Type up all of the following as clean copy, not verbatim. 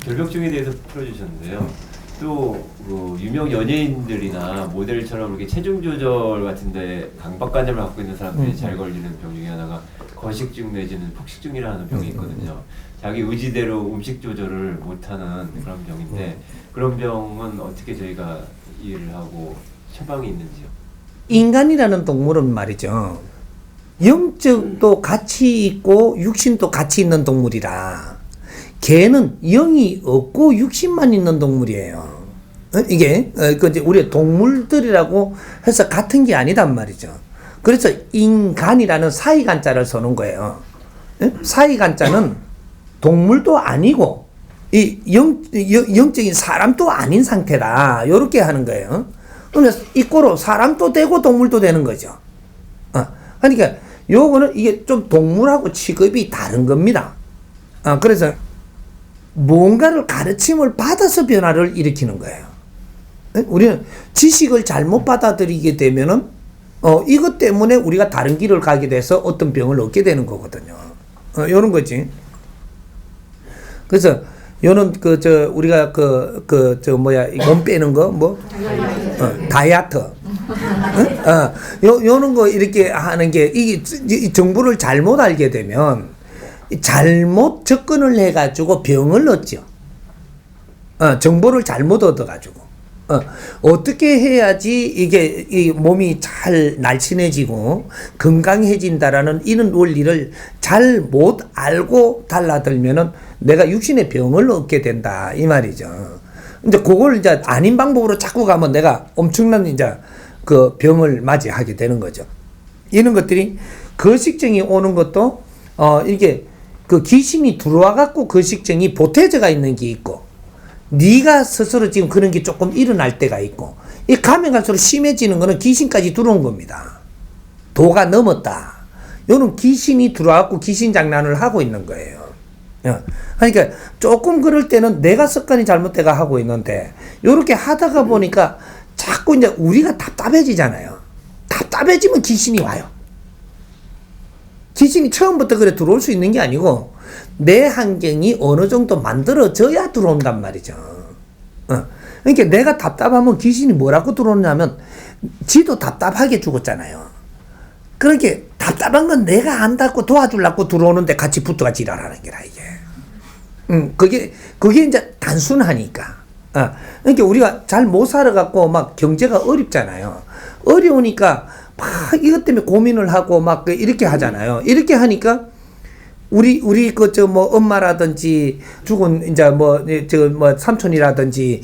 결벽증에 대해서 풀어주셨는데요. 또그 유명 연예인들이나 모델처럼 이렇게 체중 조절 같은데 강박관념을 갖고 있는 사람들이 잘 걸리는 병 중에 하나가 거식증 내지는 폭식증이라는 병이 있거든요. 자기 의지대로 음식 조절을 못하는 그런 병인데 그런 병은 어떻게 저희가 이해를 하고 처방이 있는지요? 인간이라는 동물은 말이죠. 영적도 같이 있고 육신도 같이 있는 동물이라 개는 영이 없고 육신만 있는 동물이에요. 이게 이제 우리 동물들이라고 해서 같은 게 아니단 말이죠. 그래서 인간이라는 사이간자를 써놓은 거예요. 사이간자는 동물도 아니고 이 영적인 사람도 아닌 상태다. 이렇게 하는 거예요. 그래서 이꼬로 사람도 되고 동물도 되는 거죠. 그러니까 요거는 이게 좀 동물하고 취급이 다른 겁니다. 그래서 뭔가를 가르침을 받아서 변화를 일으키는 거예요. 우리는 지식을 잘못 받아들이게 되면은 이것 때문에 우리가 다른 길을 가게 돼서 어떤 병을 얻게 되는 거거든요. 요런 거지. 그래서 요는 우리가 몸 빼는 거 뭐 다이어트. 요런 거 이렇게 하는 게 이게 정보를 잘못 알게 되면 잘못 접근을 해가지고 병을 얻죠. 정보를 잘못 얻어가지고. 어떻게 해야지 이게 이 몸이 잘 날씬해지고 건강해진다라는 이런 원리를 잘 못 알고 달라들면은 내가 육신의 병을 얻게 된다. 이 말이죠. 이제 그걸 이제 아닌 방법으로 자꾸 가면 내가 엄청난 이제 그 병을 맞이하게 되는 거죠. 이런 것들이 거식증이 오는 것도 이게 그 귀신이 들어와 갖고 거식증이 보태져가 있는 게 있고 네가 스스로 지금 그런 게 조금 일어날 때가 있고 이 가면 갈수록 심해지는 거는 귀신까지 들어온 겁니다. 도가 넘었다. 요는 귀신이 들어와 갖고 귀신 장난을 하고 있는 거예요. 그러니까 조금 그럴 때는 내가 습관이 잘못돼가 하고 있는데 요렇게 하다가 보니까 자꾸 이제 우리가 답답해지잖아요. 답답해지면 귀신이 와요. 귀신이 처음부터 그래 들어올 수 있는 게 아니고 내 환경이 어느 정도 만들어져야 들어온단 말이죠. 그러니까 내가 답답하면 귀신이 뭐라고 들어오냐면 지도 답답하게 죽었잖아요. 그렇게 답답한 건 내가 안다고 도와주려고 들어오는데 같이 붙어가 지랄하는 게라 이게. 그게 이제 단순하니까. 그러니까 우리가 잘 못 살아갖고 막 경제가 어렵잖아요. 어려우니까 막 이것 때문에 고민을 하고 막 이렇게 하잖아요. 이렇게 하니까 우리 엄마라든지 죽은 이제 삼촌이라든지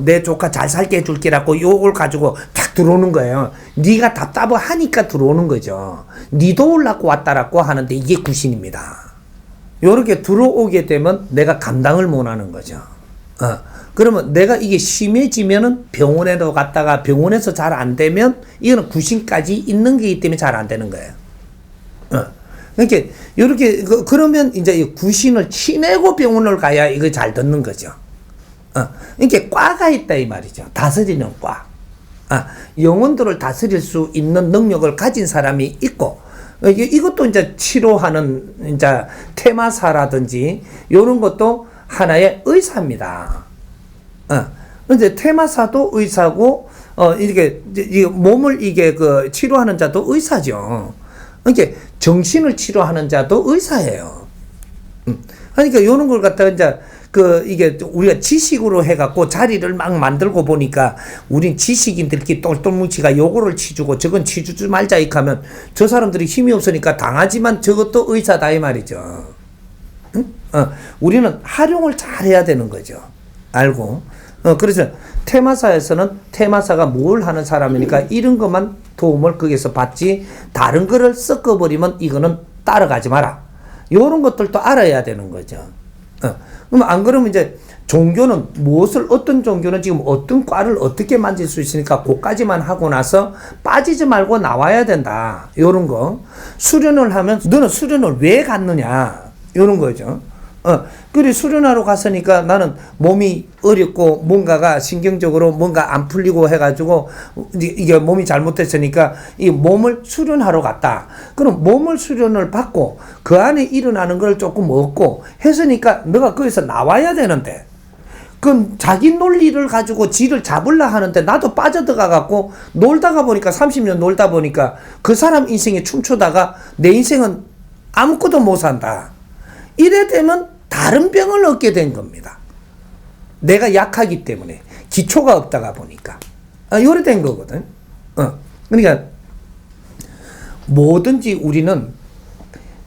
내 조카 잘 살게 해줄게라고 요걸 가지고 탁 들어오는 거예요. 네가 답답하니까 들어오는 거죠. 네 도우려고 왔다라고 하는데 이게 구신입니다. 요렇게 들어오게 되면 내가 감당을 못 하는 거죠. 그러면 내가 이게 심해지면은 병원에도 갔다가 병원에서 잘 안 되면 이거는 구신까지 있는 게이기 때문에 잘 안 되는 거예요. 그러니까 이렇게 그러면 이제 구신을 치내고 병원을 가야 이거 잘 듣는 거죠. 이렇게 과가 있다 이 말이죠. 다스리는 과. 영혼들을 다스릴 수 있는 능력을 가진 사람이 있고 이것도 이제 치료하는 이제 테마사라든지 이런 것도 하나의 의사입니다. 근데 테마사도 의사고 이게 몸을 치료하는 자도 의사죠. 그러니까 정신을 치료하는 자도 의사예요. 그러니까 이런 걸 갖다가 이제 이게 우리가 지식으로 해갖고 자리를 막 만들고 보니까 우린 지식인들끼리 똘똘뭉치가 요거를 치주고 저건 치주지 말자 이렇게 하면 저 사람들이 힘이 없으니까 당하지만 저것도 의사다 이 말이죠. 우리는 활용을 잘 해야 되는 거죠. 알고. 그래서 테마사에서는 테마사가 뭘 하는 사람이니까 이런 것만 도움을 거기서 받지 다른 거를 섞어버리면 이거는 따라가지 마라. 요런 것들도 알아야 되는 거죠. 그럼 안 그러면 이제 종교는 어떤 종교는 지금 어떤 과를 어떻게 만질 수 있으니까 그까지만 하고 나서 빠지지 말고 나와야 된다. 요런 거. 수련을 하면 너는 수련을 왜 갔느냐. 요런 거죠. 그래 수련하러 갔으니까 나는 몸이 어렵고 뭔가가 신경적으로 뭔가 안 풀리고 해가지고 이게 몸이 잘못됐으니까 이 몸을 수련하러 갔다. 그럼 몸을 수련을 받고 그 안에 일어나는 걸 조금 얻고 했으니까 너가 거기서 나와야 되는데 그건 자기 논리를 가지고 지를 잡으려 하는데 나도 빠져들어가 갖고 놀다가 보니까 30년 놀다 보니까 그 사람 인생에 춤추다가 내 인생은 아무것도 못 산다. 이래 되면 다른 병을 얻게 된 겁니다. 내가 약하기 때문에 기초가 없다가 보니까 요래 된 거거든. 그러니까 뭐든지 우리는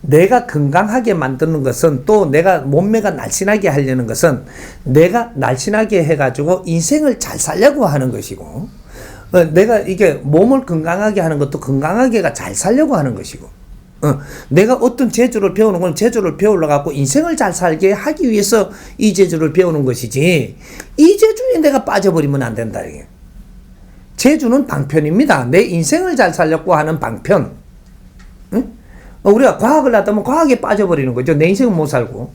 내가 건강하게 만드는 것은 또 내가 몸매가 날씬하게 하려는 것은 내가 날씬하게 해가지고 인생을 잘 살려고 하는 것이고 내가 이게 몸을 건강하게 하는 것도 건강하게가 잘 살려고 하는 것이고 내가 어떤 재주를 배우는 건 재주를 배우려 갖고 인생을 잘 살게 하기 위해서 이 재주를 배우는 것이지 이 재주에 내가 빠져버리면 안 된다. 이게. 재주는 방편입니다. 내 인생을 잘 살려고 하는 방편. 응? 우리가 과학을 하다면 과학에 빠져버리는 거죠. 내 인생은 못 살고.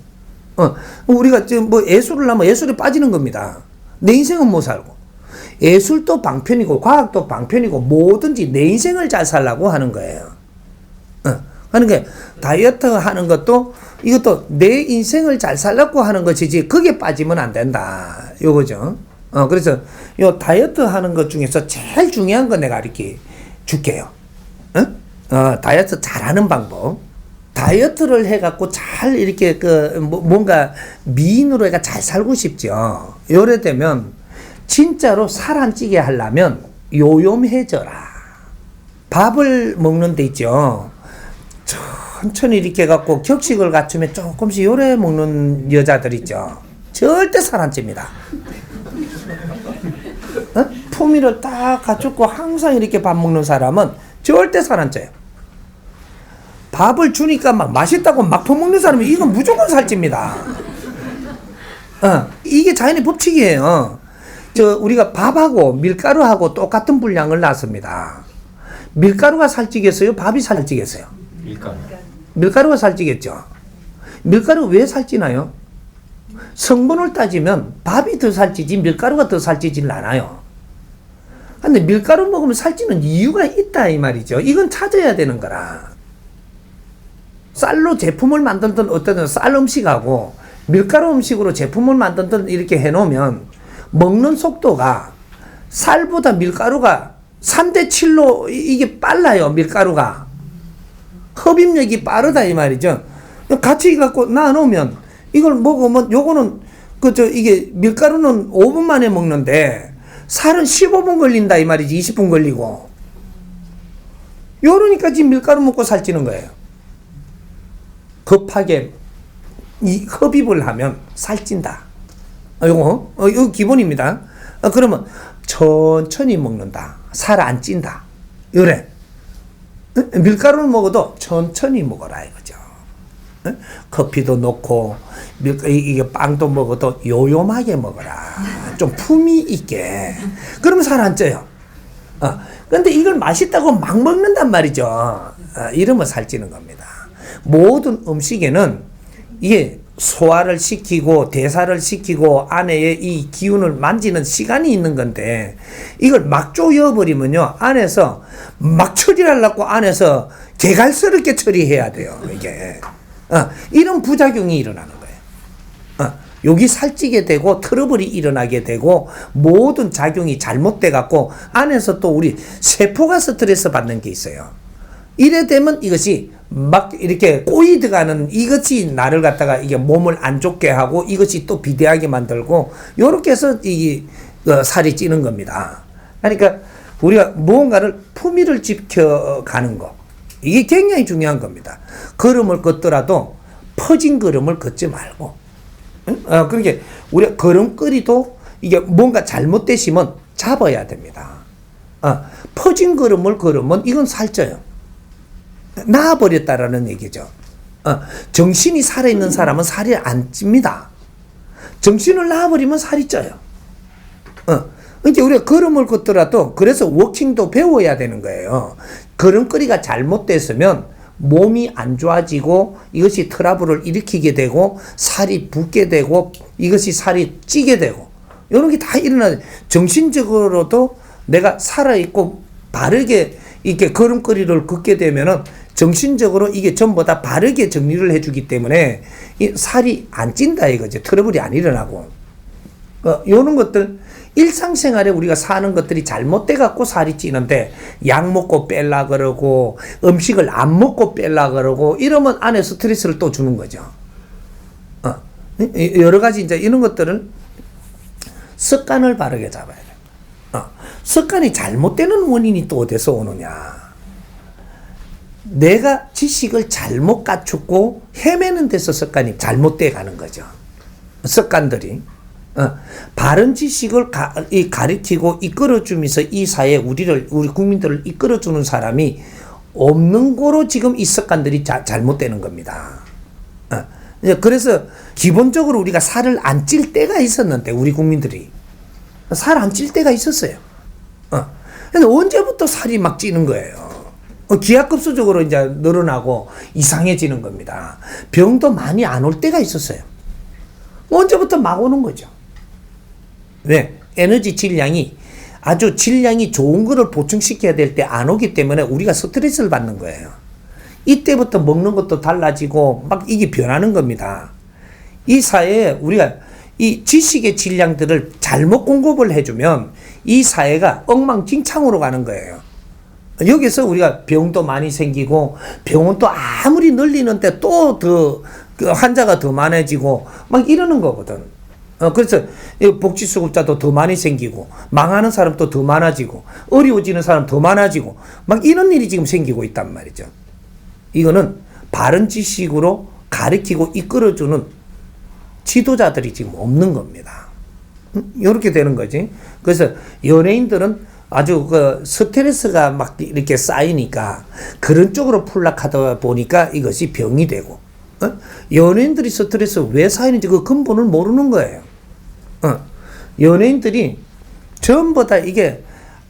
우리가 지금 뭐 예술을 하면 예술에 빠지는 겁니다. 내 인생은 못 살고. 예술도 방편이고 과학도 방편이고 뭐든지 내 인생을 잘 살라고 하는 거예요. 그러니까 다이어트 하는 것도 이것도 내 인생을 잘 살려고 하는 것이지 거기에 빠지면 안 된다. 요거죠. 그래서 요 다이어트 하는 것 중에서 제일 중요한 거 내가 이렇게 줄게요. 다이어트 잘하는 방법. 다이어트를 해갖고 잘 이렇게 뭔가 미인으로 해가 잘 살고 싶죠. 요래 되면 진짜로 살 안 찌게 하려면 요염해져라. 밥을 먹는 데 있죠. 천천히 이렇게 해갖고 격식을 갖추면 조금씩 요래 먹는 여자들 있죠. 절대 살 안 찝니다. 품위를 딱 갖추고 항상 이렇게 밥 먹는 사람은 절대 살 안 쪄요. 밥을 주니까 막 맛있다고 막 퍼먹는 사람은 이건 무조건 살찝니다. 이게 자연의 법칙이에요. 우리가 밥하고 밀가루하고 똑같은 분량을 놨습니다. 밀가루가 살찌겠어요? 밥이 살찌겠어요? 밀가루. 밀가루가 살찌겠죠. 밀가루 왜 살찌나요? 성분을 따지면 밥이 더 살찌지 밀가루가 더 살찌질 않아요. 근데 밀가루 먹으면 살찌는 이유가 있다 이 말이죠. 이건 찾아야 되는 거라. 쌀로 제품을 만들던 어떤 쌀 음식하고 밀가루 음식으로 제품을 만들던 이렇게 해놓으면 먹는 속도가 쌀보다 밀가루가 3대 7로 이게 빨라요. 밀가루가 흡입력이 빠르다 이 말이죠. 같이 갖고 놔놓으면 이걸 먹으면 요거는 이게 밀가루는 5분 만에 먹는데 살은 15분 걸린다 이 말이지. 20분 걸리고 요러니까 지금 밀가루 먹고 살찌는 거예요. 급하게 이 흡입을 하면 살찐다. 이거 기본입니다. 그러면 천천히 먹는다. 살 안 찐다. 요래. 밀가루를 먹어도 천천히 먹어라 이거죠. 커피도 넣고 이게 빵도 먹어도 요염하게 먹어라. 좀 품위 있게. 그러면 살 안 쪄요. 그런데 이걸 맛있다고 막 먹는단 말이죠. 이러면 살찌는 겁니다. 모든 음식에는 이게 소화를 시키고 대사를 시키고 안에 이 기운을 만지는 시간이 있는 건데 이걸 막 조여버리면요 안에서 막 처리하려고 안에서 개갈스럽게 처리해야 돼요. 이게 이런 부작용이 일어나는 거예요. 여기 살찌게 되고 트러블이 일어나게 되고 모든 작용이 잘못돼 갖고 안에서 또 우리 세포가 스트레스 받는 게 있어요. 이래 되면 이것이 막 이렇게 꼬이 들어가는 이것이 나를 갖다가 이게 몸을 안 좋게 하고 이것이 또 비대하게 만들고 요렇게 해서 이 살이 찌는 겁니다. 그러니까 우리가 무언가를 품위를 지켜가는 거 이게 굉장히 중요한 겁니다. 걸음을 걷더라도 퍼진 걸음을 걷지 말고 그러니까 우리가 걸음걸이도 이게 뭔가 잘못되시면 잡아야 됩니다. 퍼진 걸음을 걸으면 이건 살쪄요. 나아버렸다라는 얘기죠. 정신이 살아있는 사람은 살이 안 찝니다. 정신을 나아버리면 살이 쪄요. 그러니까 우리가 걸음을 걷더라도 그래서 워킹도 배워야 되는 거예요. 걸음걸이가 잘못됐으면 몸이 안 좋아지고 이것이 트러블을 일으키게 되고 살이 붓게 되고 이것이 살이 찌게 되고 이런 게 다 일어나요. 정신적으로도 내가 살아있고 바르게 이렇게 걸음걸이를 걷게 되면은 정신적으로 이게 전부 다 바르게 정리를 해주기 때문에 이 살이 안 찐다 이거죠. 트러블이 안 일어나고. 요런 것들 일상생활에 우리가 사는 것들이 잘못돼 갖고 살이 찌는데 약 먹고 뺄라 그러고 음식을 안 먹고 뺄라 그러고 이러면 안에 스트레스를 또 주는 거죠. 여러 가지 이제 이런 것들은 습관을 바르게 잡아야 돼요. 습관이 잘못되는 원인이 또 어디서 오느냐. 내가 지식을 잘못 갖추고 헤매는 데서 습관이 잘못돼 가는 거죠. 습관들이. 바른 지식을 가르치고 이끌어주면서 이 사회 우리 국민들을 이끌어주는 사람이 없는 거로 지금 이 습관들이 잘못되는 겁니다. 그래서 기본적으로 우리가 살을 안 찔 때가 있었는데 우리 국민들이 살 안 찔 때가 있었어요. 근데 언제부터 살이 막 찌는 거예요? 기하급수적으로 이제 늘어나고 이상해지는 겁니다. 병도 많이 안 올 때가 있었어요. 언제부터 막 오는 거죠. 왜? 에너지 질량이 아주 질량이 좋은 거를 보충시켜야 될 때 안 오기 때문에 우리가 스트레스를 받는 거예요. 이때부터 먹는 것도 달라지고 막 이게 변하는 겁니다. 이 사회에 우리가 이 지식의 질량들을 잘못 공급을 해주면 이 사회가 엉망진창으로 가는 거예요. 여기서 우리가 병도 많이 생기고 병원 또 아무리 늘리는데 또 더 환자가 더 많아지고 막 이러는 거거든. 그래서 복지수급자도 더 많이 생기고 망하는 사람도 더 많아지고 어려워지는 사람 더 많아지고 막 이런 일이 지금 생기고 있단 말이죠. 이거는 바른 지식으로 가르치고 이끌어주는 지도자들이 지금 없는 겁니다. 이렇게 되는 거지. 그래서 연예인들은 아주 스트레스가 막 이렇게 쌓이니까 그런 쪽으로 풀락하다 보니까 이것이 병이 되고, 연예인들이 스트레스 왜 쌓이는지 그 근본을 모르는 거예요. 연예인들이 전부 다 이게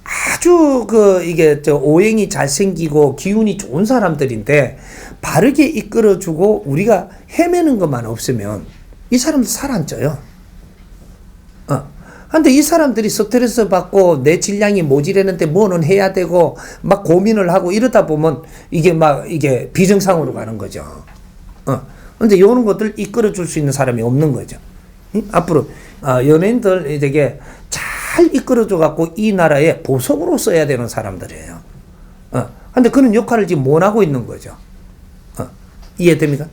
아주 이게 오행이 잘 생기고 기운이 좋은 사람들인데 바르게 이끌어주고 우리가 헤매는 것만 없으면 이 사람들 살 안 쪄요. 근데 이 사람들이 스트레스 받고 내 질량이 모자라는데 뭐는 해야 되고 막 고민을 하고 이러다 보면 이게 비정상으로 가는 거죠. 근데 이런 것들 이끌어 줄 수 있는 사람이 없는 거죠. 앞으로 연예인들 되게 잘 이끌어 줘 갖고 이 나라의 보석으로 써야 되는 사람들이에요. 근데 그런 역할을 지금 못 하고 있는 거죠. 이해됩니까?